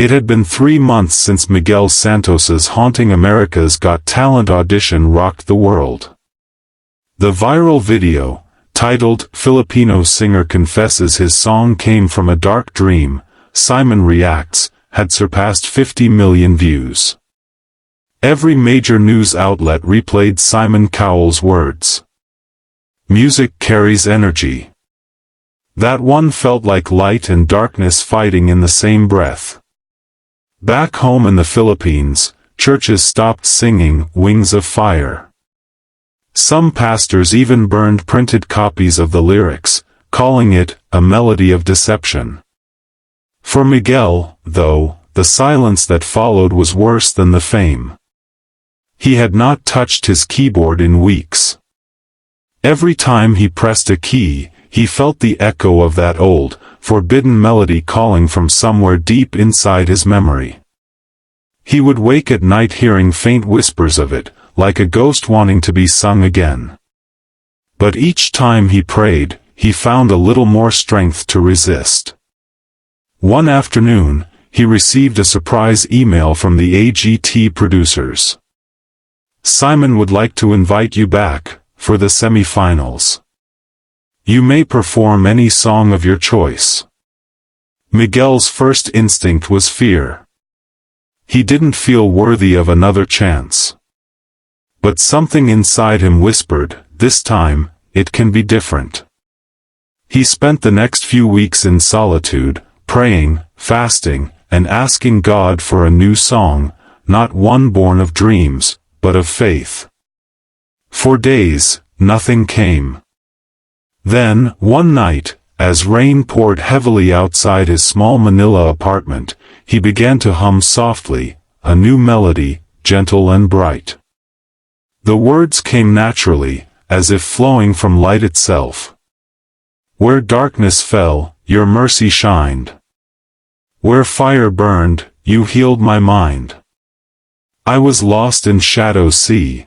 It had been 3 months since Miguel Santos's haunting America's Got Talent audition rocked the world. The viral video, titled "Filipino Singer Confesses His Song Came from a Dark Dream, Simon Reacts," had surpassed 50 million views. Every major news outlet replayed Simon Cowell's words. "Music carries energy. That one felt like light and darkness fighting in the same breath." Back home in the Philippines, churches stopped singing "Wings of Fire." Some pastors even burned printed copies of the lyrics, calling it a melody of deception. For Miguel, though, the silence that followed was worse than the fame. He had not touched his keyboard in weeks. Every time he pressed a key, he felt the echo of that old, forbidden melody calling from somewhere deep inside his memory. He would wake at night hearing faint whispers of it, like a ghost wanting to be sung again. But each time he prayed, he found a little more strength to resist. One afternoon, he received a surprise email from the AGT producers. "Simon would like to invite you back, for the semi-finals. You may perform any song of your choice." Miguel's first instinct was fear. He didn't feel worthy of another chance. But something inside him whispered, "This time, it can be different." He spent the next few weeks in solitude, praying, fasting, and asking God for a new song, not one born of dreams, but of faith. For days, nothing came. Then, one night, as rain poured heavily outside his small Manila apartment, he began to hum softly, a new melody, gentle and bright. The words came naturally, as if flowing from light itself. "Where darkness fell, your mercy shined. Where fire burned, you healed my mind. I was lost in shadow's sea.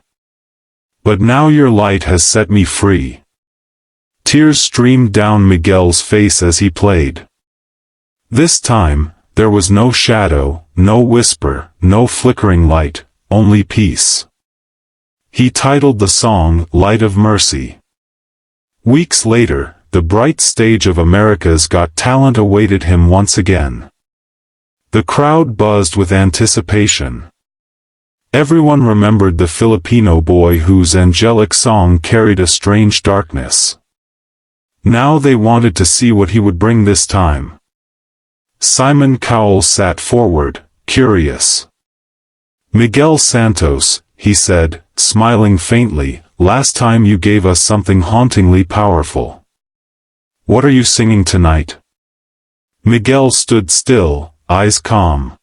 But now your light has set me free." Tears streamed down Miguel's face as he played. This time, there was no shadow, no whisper, no flickering light, only peace. He titled the song "Light of Mercy." Weeks later, the bright stage of America's Got Talent awaited him once again. The crowd buzzed with anticipation. Everyone remembered the Filipino boy whose angelic song carried a strange darkness. Now they wanted to see what he would bring this time. Simon Cowell sat forward, curious. "Miguel Santos," he said, smiling faintly, "last time you gave us something hauntingly powerful. What are you singing tonight?" Miguel stood still, eyes calm.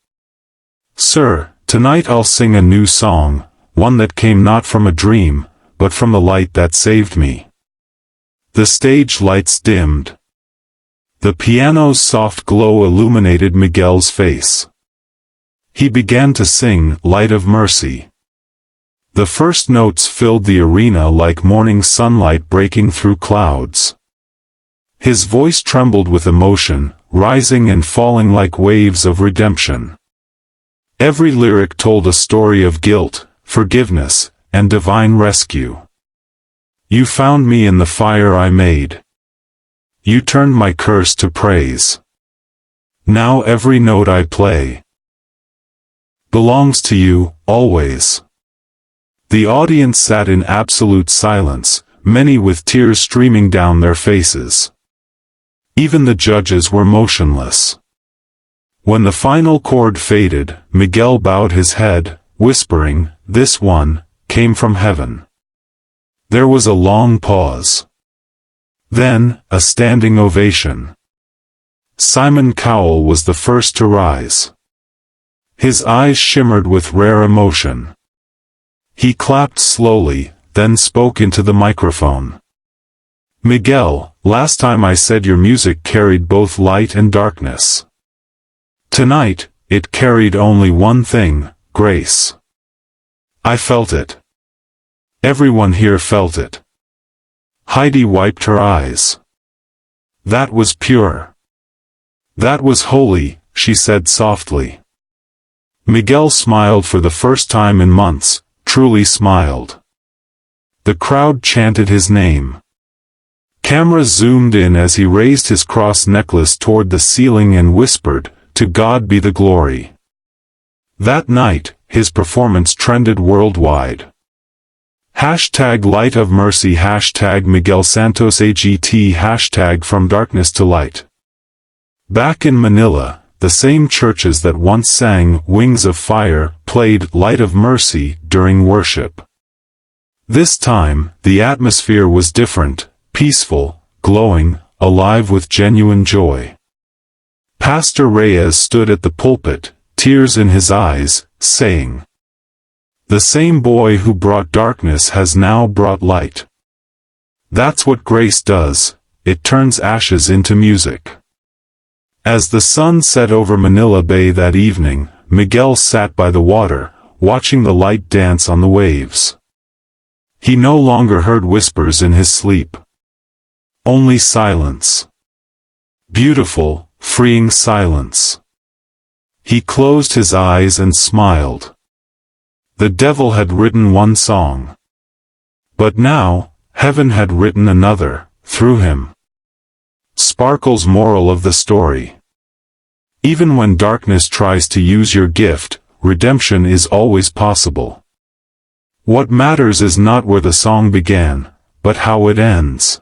"Sir, tonight I'll sing a new song, one that came not from a dream, but from the light that saved me." The stage lights dimmed. The piano's soft glow illuminated Miguel's face. He began to sing "Light of Mercy." The first notes filled the arena like morning sunlight breaking through clouds. His voice trembled with emotion, rising and falling like waves of redemption. Every lyric told a story of guilt, forgiveness, and divine rescue. "You found me in the fire I made. You turned my curse to praise. Now every note I play belongs to you, always." The audience sat in absolute silence, many with tears streaming down their faces. Even the judges were motionless. When the final chord faded, Miguel bowed his head, whispering, "This one came from heaven." There was a long pause. Then, a standing ovation. Simon Cowell was the first to rise. His eyes shimmered with rare emotion. He clapped slowly, then spoke into the microphone. "Miguel, last time I said your music carried both light and darkness. Tonight, it carried only one thing, grace. I felt it. Everyone here felt it." Heidi wiped her eyes. "That was pure. That was holy, she said softly. Miguel smiled for the first time in months, truly smiled. The crowd chanted his name. Cameras zoomed in as he raised his cross necklace toward the ceiling and whispered, "To God be the glory." That night, his performance trended worldwide. Hashtag Light of Mercy, hashtag Miguel Santos AGT, hashtag From Darkness to Light. Back in Manila, the same churches that once sang Wings of Fire played Light of Mercy during worship. This time, the atmosphere was different, peaceful, glowing, alive with genuine joy. Pastor Reyes stood at the pulpit, tears in his eyes, saying, "The same boy who brought darkness has now brought light. That's what grace does, it turns ashes into music." As the sun set over Manila Bay that evening, Miguel sat by the water, watching the light dance on the waves. He no longer heard whispers in his sleep. Only silence. Beautiful, freeing silence. He closed his eyes and smiled. The devil had written one song. But now, heaven had written another, through him. Sparkle's moral of the story. Even when darkness tries to use your gift, redemption is always possible. What matters is not where the song began, but how it ends.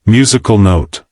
Musical note.